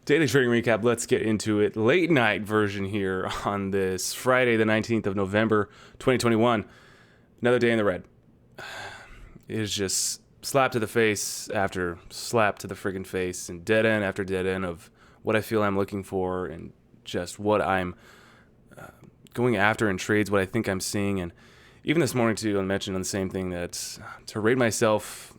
Daily trading recap. Let's get into it. Late night version here on this Friday, the 19th of November, 2021. Another day in the red. It is just slap to the face after slap to the friggin' face, and dead end after dead end of what I feel I'm looking for, and just what I'm going after in trades, what I think I'm seeing. And even this morning too, I mentioned on the same thing, that to rate myself,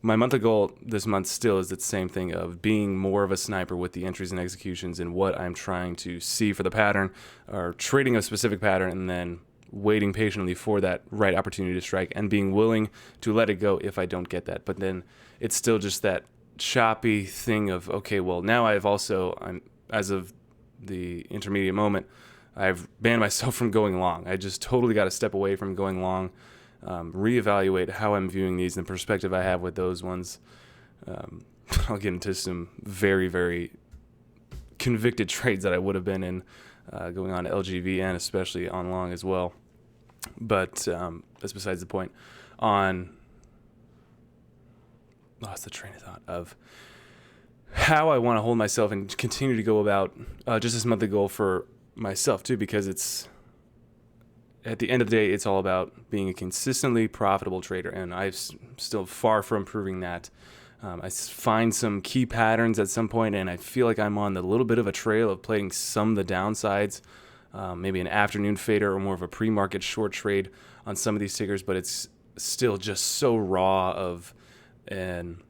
my monthly goal this month still is the same thing of being more of a sniper with the entries and executions and what I'm trying to see for the pattern, or trading a specific pattern and then waiting patiently for that right opportunity to strike and being willing to let it go if I don't get that. But then it's still just that choppy thing of, okay, well, now I'm as of the intermediate moment, I've banned myself from going long. I just totally got to step away from going long. Reevaluate how I'm viewing these and the perspective I have with those ones. I'll get into some very, very convicted trades that I would have been in going on LGVN, especially on long as well. But that's besides the point. Lost the train of thought of how I want to hold myself and continue to go about just this monthly goal for myself too, because it's at the end of the day, it's all about being a consistently profitable trader, and I'm still far from proving that. I find some key patterns at some point, and I feel like I'm on a little bit of a trail of playing some of the downsides, maybe an afternoon fader or more of a pre-market short trade on some of these tickers, but it's still just so raw of an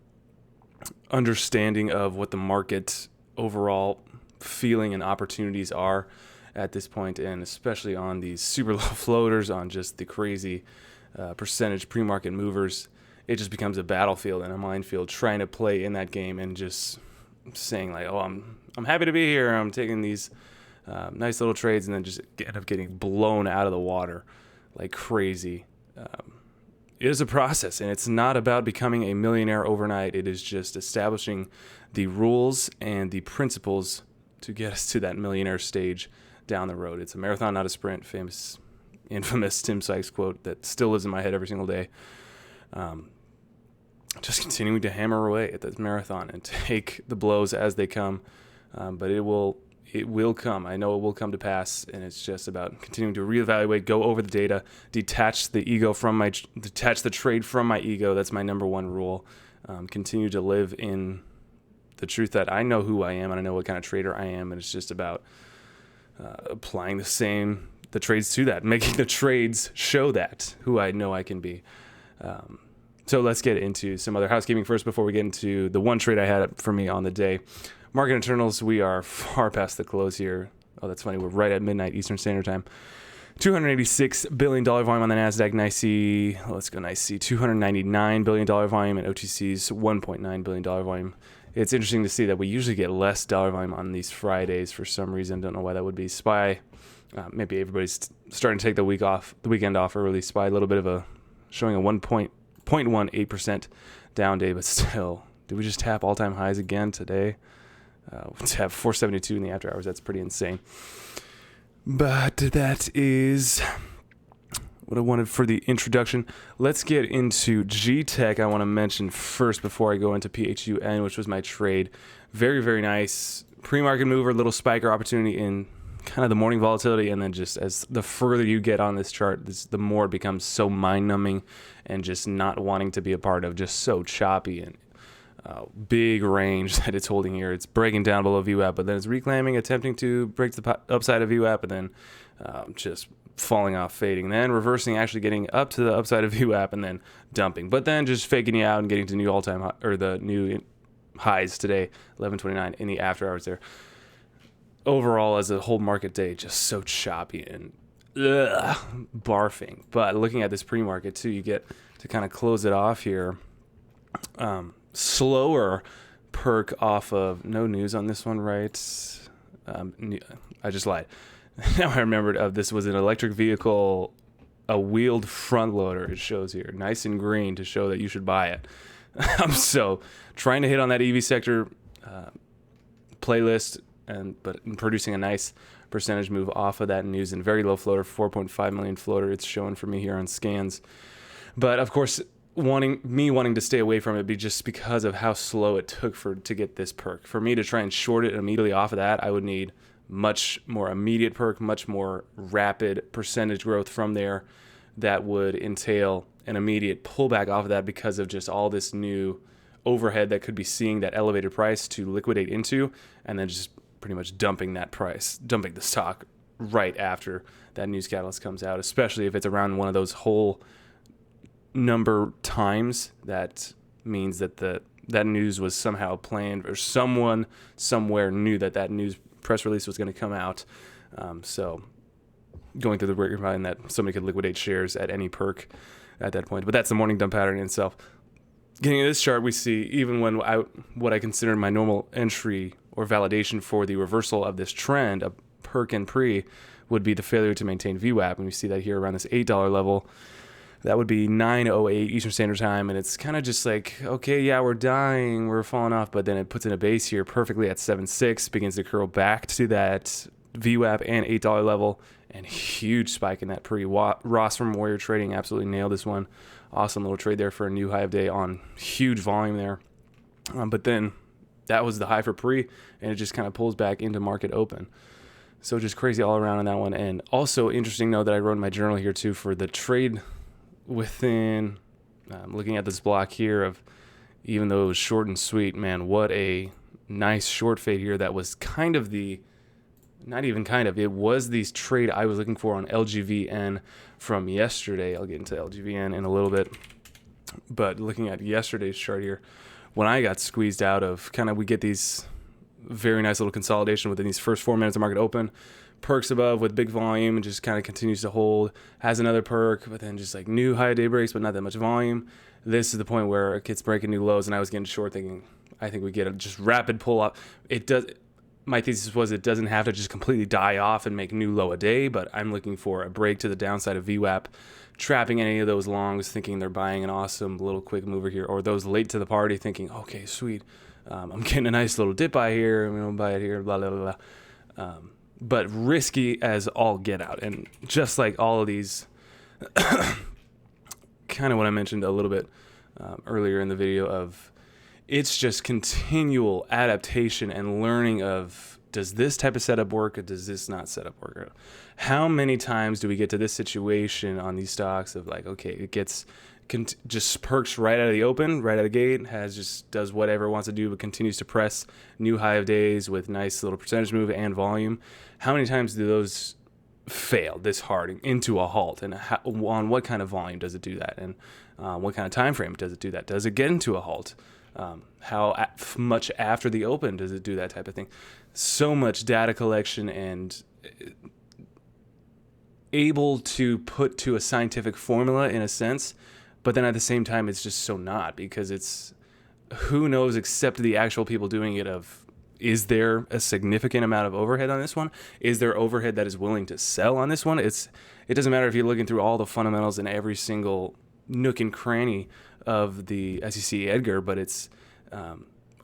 understanding of what the market overall feeling and opportunities are at this point, and especially on these super low floaters, on just the crazy percentage pre-market movers. It just becomes a battlefield and a minefield trying to play in that game, and just saying like, oh, I'm happy to be here, I'm taking these nice little trades, and then just end up getting blown out of the water like crazy. It is a process, and it's not about becoming a millionaire overnight. It is just establishing the rules and the principles to get us to that millionaire stage down the road. It's a marathon, not a sprint. Infamous Tim Sykes quote that still lives in my head every single day. Just continuing to hammer away at this marathon and take the blows as they come. But it will come. I know it will come to pass, and it's just about continuing to reevaluate, go over the data, detach the trade from my ego. That's my number one rule. Continue to live in the truth that I know who I am and I know what kind of trader I am, and it's just about applying the trades to that, making the trades show that who I know I can be. So let's get into some other housekeeping first before we get into the one trade I had for me on the day. Market internals, we are far past the close here. Oh, that's funny. We're right at midnight Eastern Standard Time. $286 billion volume on the NASDAQ. Let's go NYSE. $299 billion volume, and OTC's $1.9 billion volume. It's interesting to see that we usually get less dollar volume on these Fridays for some reason. Don't know why that would be. SPY, maybe everybody's starting to take the weekend off early. SPY, a little bit of showing a 0.18% down day, but still, did we just tap all-time highs again today? We tap 472 in the after hours. That's pretty insane. But that is what I wanted for the introduction. Let's get into GTEC. I want to mention first before I go into PHUN, which was my trade. Very, very nice pre-market mover, little spiker opportunity in kind of the morning volatility, and then just as the further you get on this chart, the more it becomes so mind-numbing and just not wanting to be a part of, just so choppy and big range that it's holding here. It's breaking down below VWAP, but then it's reclaiming, attempting to break the upside of VWAP, and then just falling off, fading, then reversing, actually getting up to the upside of VWAP, and then dumping, but then just faking you out and getting to new all-time high, or the new highs today, 1129 in the after hours there. Overall, as a whole market day, just so choppy and barfing. But looking at this pre-market too, you get to kind of close it off here. Slower perk off of no news on this one, right? I just lied. Now I remembered this was an electric vehicle, a wheeled front loader. It shows here, nice and green to show that you should buy it. I'm so trying to hit on that EV sector playlist, but producing a nice percentage move off of that news, and very low floater, 4.5 million floater. It's showing for me here on scans. But of course, wanting to stay away from it be just because of how slow it took to get this perk. For me to try and short it immediately off of that, I would need much more immediate perk, much more rapid percentage growth from there. That would entail an immediate pullback off of that because of just all this new overhead that could be seeing that elevated price to liquidate into, and then just pretty much dumping the stock right after that news catalyst comes out, especially if it's around one of those whole number times. That means that that news was somehow planned, or someone somewhere knew that news press release was going to come out. So going through the grapevine that somebody could liquidate shares at any perk at that point. But that's the morning dump pattern in itself. Getting into this chart, we see even when what I consider my normal entry or validation for the reversal of this trend, a perk and pre, would be the failure to maintain VWAP. And we see that here around this $8 level. That would be 9:08 Eastern Standard Time. And it's kind of just like, okay, yeah, we're dying, we're falling off. But then it puts in a base here perfectly at 7.6, begins to curl back to that VWAP and $8 level. And huge spike in that pre. Ross from Warrior Trading absolutely nailed this one. Awesome little trade there for a new high of day on huge volume there. But then that was the high for pre, and it just kind of pulls back into market open. So just crazy all around on that one. And also interesting note that I wrote in my journal here too for the trade within, looking at this block here of, even though it was short and sweet, man, what a nice short fade here. That was kind of it was the trade I was looking for on LGVN from yesterday. I'll get into LGVN in a little bit. But looking at yesterday's chart here, when I got squeezed out of we get these very nice little consolidation within these first 4 minutes of market open, perks above with big volume and just kind of continues to hold, has another perk, but then just like new high day breaks, but not that much volume. This is the point where it gets breaking new lows, and I was getting short thinking, I think we get a just rapid pull up. My thesis was it doesn't have to just completely die off and make new low a day, but I'm looking for a break to the downside of VWAP, trapping any of those longs thinking they're buying an awesome little quick mover here, or those late to the party thinking, okay, sweet, I'm getting a nice little dip buy here, I'm going to buy it here, blah, blah, blah, blah. But risky as all get out. And just like all of these, kind of what I mentioned a little bit earlier in the video of, it's just continual adaptation and learning of, does this type of setup work or does this not setup work? How many times do we get to this situation on these stocks of like, okay, it gets just perks right out of the open, right out of the gate, does whatever it wants to do, but continues to press new high of days with nice little percentage move and volume. How many times do those fail this hard into a halt, and on what kind of volume does it do that, and what kind of time frame does it do that? Does it get into a halt? How much after the open does it do that type of thing? So much data collection and able to put to a scientific formula in a sense, but then at the same time it's just so not, because it's who knows except the actual people doing it of, is there a significant amount of overhead on this one? Is there overhead that is willing to sell on this one? It doesn't matter if you're looking through all the fundamentals in every single nook and cranny of the SEC Edgar, but it's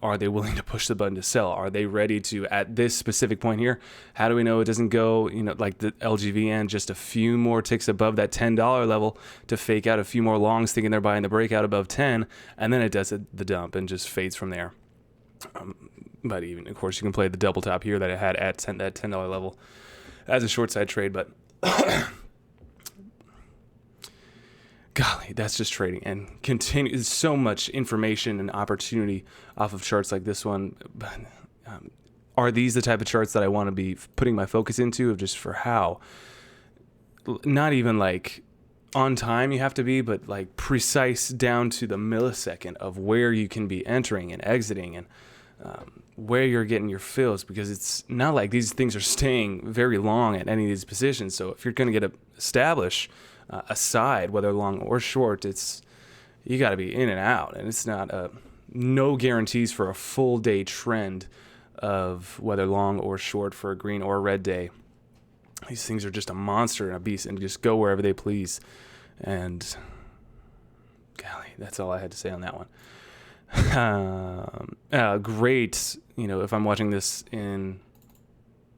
are they willing to push the button to sell? Are they ready to, at this specific point here, how do we know it doesn't go, like the LGVN, just a few more ticks above that $10 level to fake out a few more longs thinking they're buying the breakout above 10, and then it does the dump and just fades from there. But even, of course, you can play the double top here that it had at that $10 level as a short side trade, but golly, that's just trading and there's so much information and opportunity off of charts like this one. But are these the type of charts that I want to be putting my focus into, of just for how, not even like on time you have to be, but like precise down to the millisecond of where you can be entering and exiting, and where you're getting your fills, because it's not like these things are staying very long at any of these positions. So if you're going to get establish a side, whether long or short, you got to be in and out, and it's not no guarantees for a full day trend of whether long or short for a green or a red day. These things are just a monster and a beast, and just go wherever they please. And golly, that's all I had to say on that one. Great, if I'm watching this in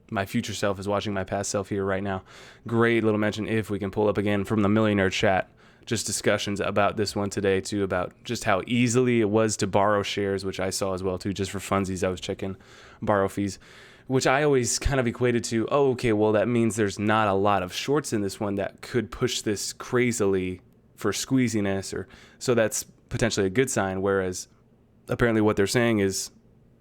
my future self is watching my past self here right now. Great little mention, if we can pull up again from the millionaire chat, just discussions about this one today too, about just how easily it was to borrow shares, which I saw as well too, just for funsies. I was checking borrow fees, which I always kind of equated to, oh, okay, well, that means there's not a lot of shorts in this one that could push this crazily for squeeziness, or so that's potentially a good sign. Whereas apparently what they're saying is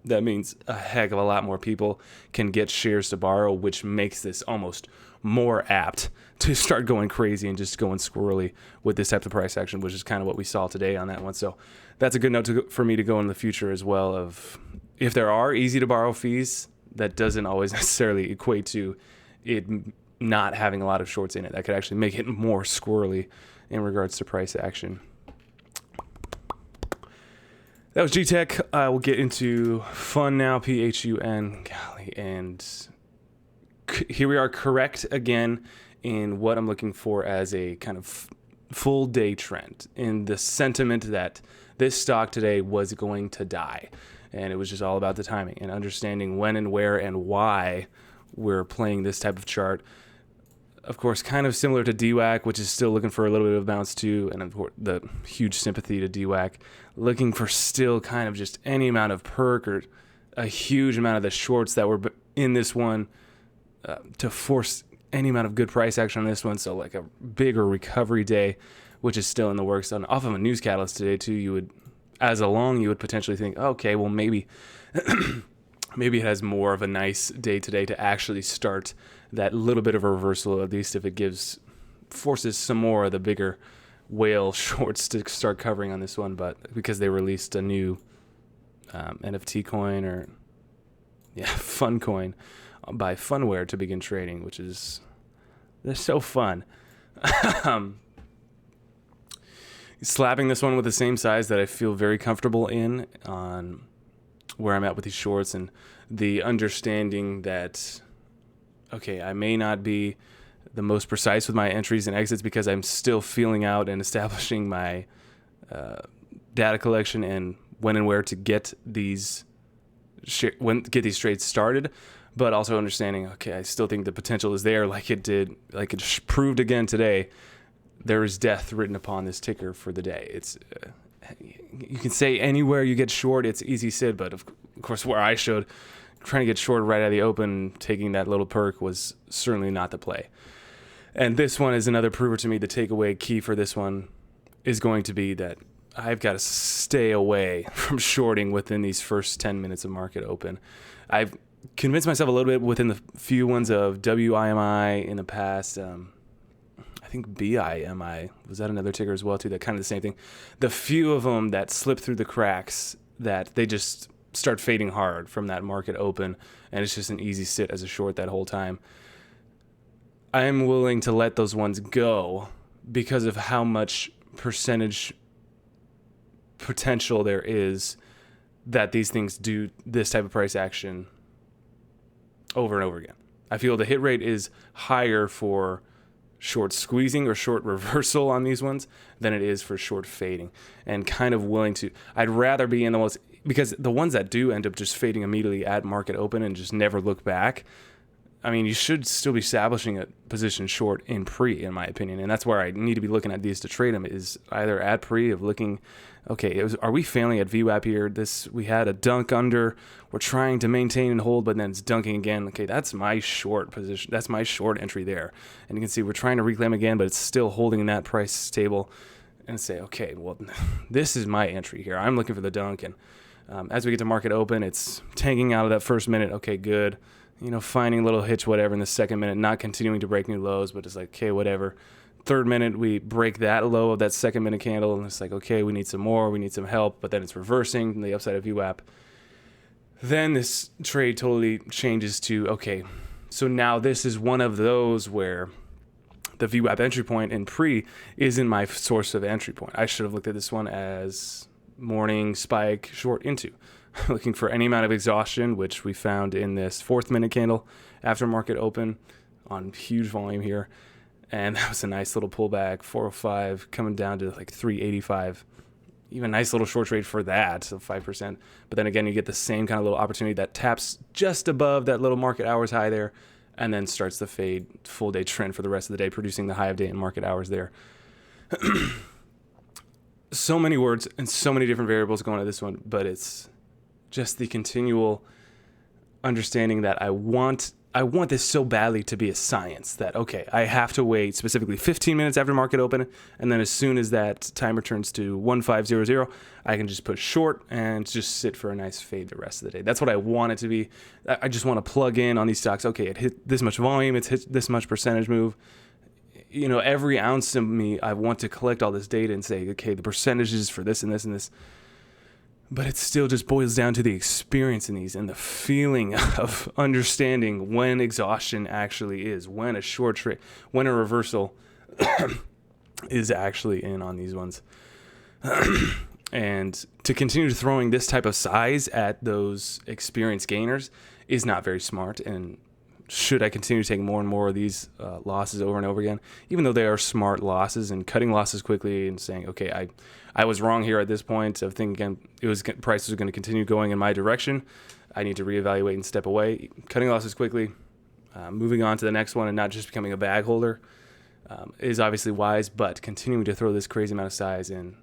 that means a heck of a lot more people can get shares to borrow, which makes this almost more apt to start going crazy and just going squirrely with this type of price action, which is kind of what we saw today on that one. So that's a good note for me to go in the future as well, of if there are easy to borrow fees, that doesn't always necessarily equate to it not having a lot of shorts in it. That could actually make it more squirrely in regards to price action. That was GTEC. We'll get into PHUN now, PHUN. Golly, and here we are, correct again in what I'm looking for as a kind of full day trend, in the sentiment that this stock today was going to die. And it was just all about the timing and understanding when and where and why we're playing this type of chart. Of course, kind of similar to DWAC, which is still looking for a little bit of bounce too, and of course, the huge sympathy to DWAC, looking for still kind of just any amount of perk or a huge amount of the shorts that were in this one to force any amount of good price action on this one. So like a bigger recovery day, which is still in the works. And off of a news catalyst today too, you would, as a long, you would potentially think, okay, well maybe maybe it has more of a nice day today to actually start that little bit of a reversal, at least if it forces some more of the bigger whale shorts to start covering on this one. But because they released a new NFT coin, or PHUN coin by Funware to begin trading, which is, they're so fun. Slapping this one with the same size that I feel very comfortable in on where I'm at with these shorts, and the understanding that, okay, I may not be the most precise with my entries and exits because I'm still feeling out and establishing my data collection and when and where to get these trades started, but also understanding, okay, I still think the potential is there, like it proved again today. There is death written upon this ticker for the day. It's you can say anywhere you get short, it's easy said, but of course where I showed trying to get short right out of the open, taking that little perk was certainly not the play. And this one is another prover to me. The takeaway key for this one is going to be that I've got to stay away from shorting within these first 10 minutes of market open. I've convinced myself a little bit within the few ones of WIMI in the past. I think BIMI, was that another ticker as well too? That kind of the same thing. The few of them that slip through the cracks, that they just start fading hard from that market open, and it's just an easy sit as a short that whole time. I'm willing to let those ones go because of how much percentage potential there is that these things do this type of price action over and over again. I feel the hit rate is higher for short squeezing or short reversal on these ones than it is for short fading, and kind of willing to, I'd rather be in the ones, because the ones that do end up just fading immediately at market open and just never look back, I mean, you should still be establishing a position short in pre, in my opinion. And that's where I need to be looking at these to trade them, is either at pre of looking, okay, are we failing at VWAP here? We had a dunk under, we're trying to maintain and hold, but then it's dunking again. Okay, that's my short position. That's my short entry there. And you can see we're trying to reclaim again, but it's still holding in that price table, and say, okay, well, this is my entry here. I'm looking for the dunk. And as we get to market open, it's tanking out of that first minute. Okay, good. Finding a little hitch, whatever, in the second minute, not continuing to break new lows, but it's like, okay, whatever. Third minute, we break that low of that second minute candle, and it's like, okay, we need some more, we need some help, but then it's reversing the upside of VWAP. Then this trade totally changes to, okay, so now this is one of those where the VWAP entry point in pre isn't my source of entry point. I should have looked at this one as morning spike short into. Looking for any amount of exhaustion, which we found in this fourth minute candle after market open on huge volume here. And that was a nice little pullback, 405 coming down to like 385. Even nice little short trade for that, so 5%. But then again, you get the same kind of little opportunity that taps just above that little market hours high there, and then starts the fade full day trend for the rest of the day, producing the high of day and market hours there. So many words and so many different variables going to this one, but it's just the continual understanding that I want this so badly to be a science that, okay, I have to wait specifically 15 minutes after market open, and then as soon as that timer turns to 1500, I can just push short and just sit for a nice fade the rest of the day. That's what I want it to be. I just want to plug in on these stocks. Okay, it hit this much volume, it's hit this much percentage move. Every ounce of me, I want to collect all this data and say, okay, the percentages for this and this and this. But it still just boils down to the experience in these and the feeling of understanding when exhaustion actually is, when a short trade, when a reversal is actually in on these ones. And to continue throwing this type of size at those experienced gainers is not very smart. And should I continue to take more and more of these losses over and over again, even though they are smart losses, and cutting losses quickly and saying, okay, I was wrong here at this point of thinking prices are going to continue going in my direction. I need to reevaluate and step away. Cutting losses quickly, moving on to the next one and not just becoming a bag holder is obviously wise, but continuing to throw this crazy amount of size in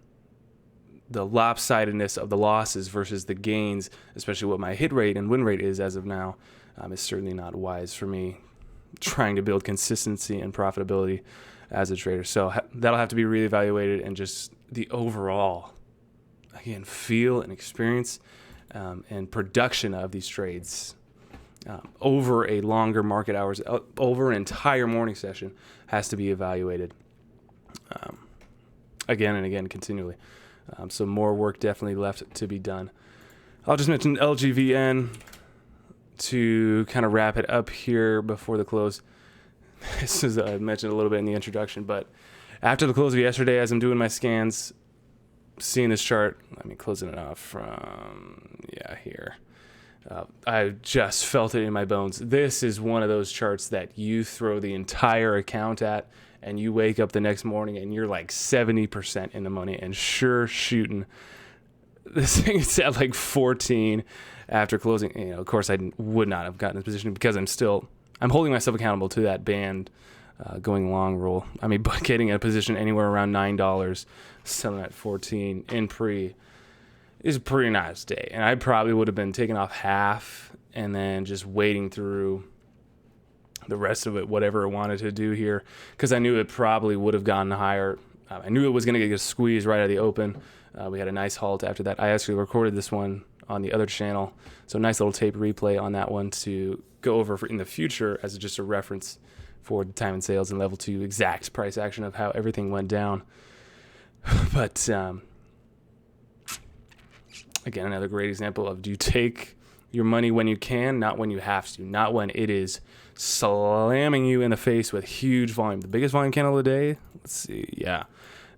the lopsidedness of the losses versus the gains, especially what my hit rate and win rate is as of now, is certainly not wise for me trying to build consistency and profitability as a trader. So that'll have to be reevaluated, and just the overall, again, feel and experience and production of these trades over a longer market hours, over an entire morning session, has to be evaluated again and again continually. So more work definitely left to be done. I'll just mention LGVN to kind of wrap it up here before the close. This is, I mentioned a little bit in the introduction, but after the close of yesterday, as I'm doing my scans, seeing this chart, let me closing it off from, here. I just felt it in my bones. This is one of those charts that you throw the entire account at, and you wake up the next morning and you're like 70% in the money and sure shooting. This thing is at like 14 after closing. Of course, I would not have gotten in this position because I'm holding myself accountable to that band going long rule. I mean, but getting a position anywhere around $9, selling at 14 in pre is a pretty nice day. And I probably would have been taking off half and then just waiting through the rest of it, whatever it wanted to do here, because I knew it probably would have gone higher. I knew it was going to get a squeeze right out of the open. We had a nice halt after that. I actually recorded this one on the other channel, so nice little tape replay on that one to go over in the future as just a reference for the time and sales and level 2 exact price action of how everything went down. But again, another great example of, do you take your money when you can, not when you have to, not when it is slamming you in the face with huge volume. The biggest volume candle of the day, let's see,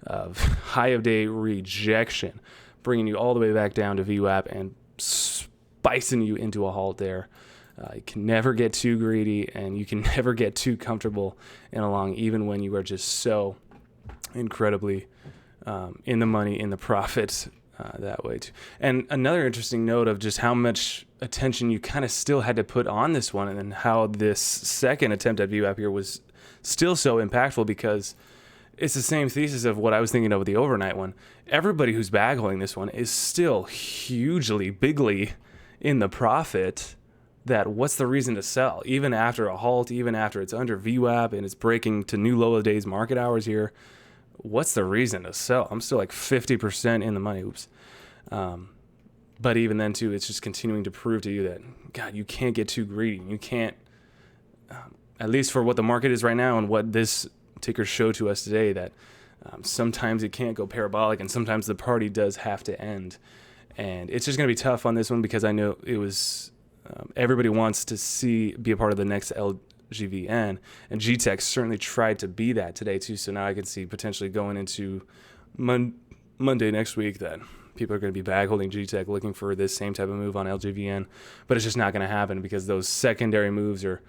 of high of day rejection, bringing you all the way back down to VWAP and spicing you into a halt there. You can never get too greedy, and you can never get too comfortable in a long, even when you are just so incredibly in the money, in the profit that way too. And another interesting note of just how much attention you kind of still had to put on this one, and then how this second attempt at VWAP here was still so impactful, because it's the same thesis of what I was thinking of with the overnight one. Everybody who's bag holding this one is still hugely, bigly in the profit. That what's the reason to sell? Even after a halt, even after it's under VWAP and it's breaking to new low of days market hours here, what's the reason to sell? I'm still like 50% in the money. Oops. But even then too, it's just continuing to prove to you that, God, you can't get too greedy. You can't, at least for what the market is right now and what this ticker showed to us today, that sometimes it can't go parabolic, and sometimes the party does have to end. And it's just going to be tough on this one, because I know it was, everybody wants to be a part of the next LGVN, and GTEC certainly tried to be that today too. So now I can see potentially going into Monday next week that people are going to be bag holding GTEC, looking for this same type of move on LGVN, but it's just not going to happen, because those secondary moves are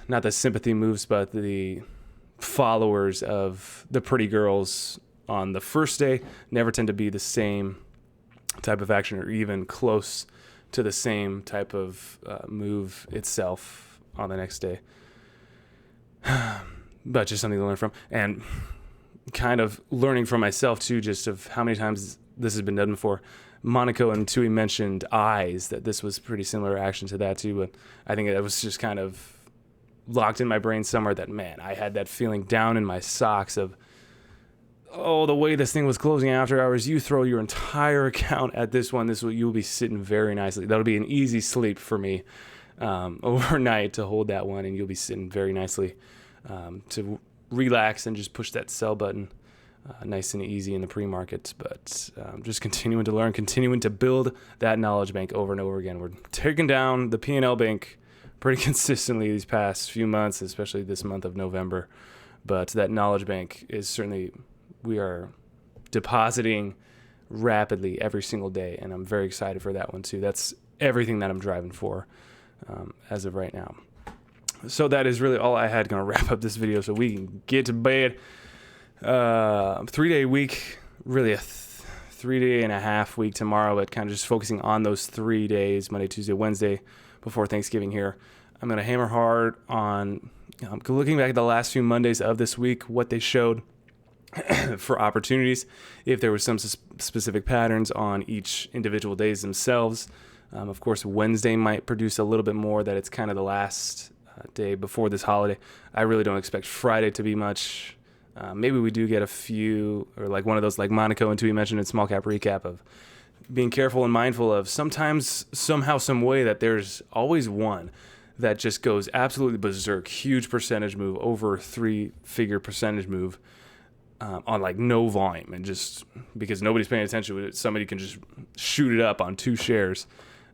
not the sympathy moves, but the followers of the pretty girls on the first day never tend to be the same type of action, or even close to the same type of move itself on the next day. But just something to learn from. And kind of learning from myself too, just of how many times this has been done before. Monaco and Tui mentioned eyes, that this was pretty similar action to that too, but I think it was just kind of locked in my brain somewhere that, man, I had that feeling down in my socks of, oh, the way this thing was closing after hours, you throw your entire account at this one, you'll be sitting very nicely. That'll be an easy sleep for me overnight to hold that one, and you'll be sitting very nicely to relax and just push that sell button nice and easy in the pre-market. But just continuing to learn, continuing to build that knowledge bank over and over again. We're taking down the P&L bank pretty consistently these past few months, especially this month of November. But that knowledge bank is certainly, we are depositing rapidly every single day, and I'm very excited for that one too. That's everything that I'm driving for as of right now. So that is really all I had. Going to wrap up this video so we can get to bed. 3-day week, really a 3.5 week tomorrow, but kind of just focusing on those 3 days, Monday, Tuesday, Wednesday, before Thanksgiving here. I'm going to hammer hard on looking back at the last few Mondays of this week, what they showed for opportunities, if there were some specific patterns on each individual days themselves. Of course, Wednesday might produce a little bit more, that it's kind of the last day before this holiday. I really don't expect Friday to be much. Maybe we do get a few, or like one of those, like Monaco and Tui mentioned in small cap recap, of being careful and mindful of sometimes, somehow, some way, that there's always one that just goes absolutely berserk, huge percentage move, over 3-figure percentage move on like no volume, and just because nobody's paying attention to it, somebody can just shoot it up on 2 shares.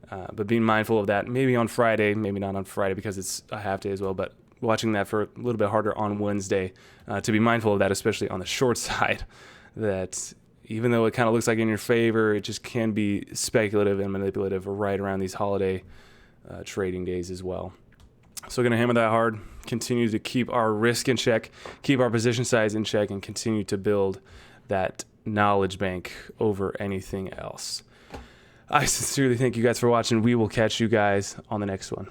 But being mindful of that, maybe on Friday, maybe not on Friday because it's a half day as well, but watching that for a little bit harder on Wednesday, to be mindful of that, especially on the short side, that even though it kind of looks like in your favor, it just can be speculative and manipulative right around these holiday trading days as well. So going to hammer that hard, continue to keep our risk in check, keep our position size in check, and continue to build that knowledge bank over anything else. I sincerely thank you guys for watching. We will catch you guys on the next one.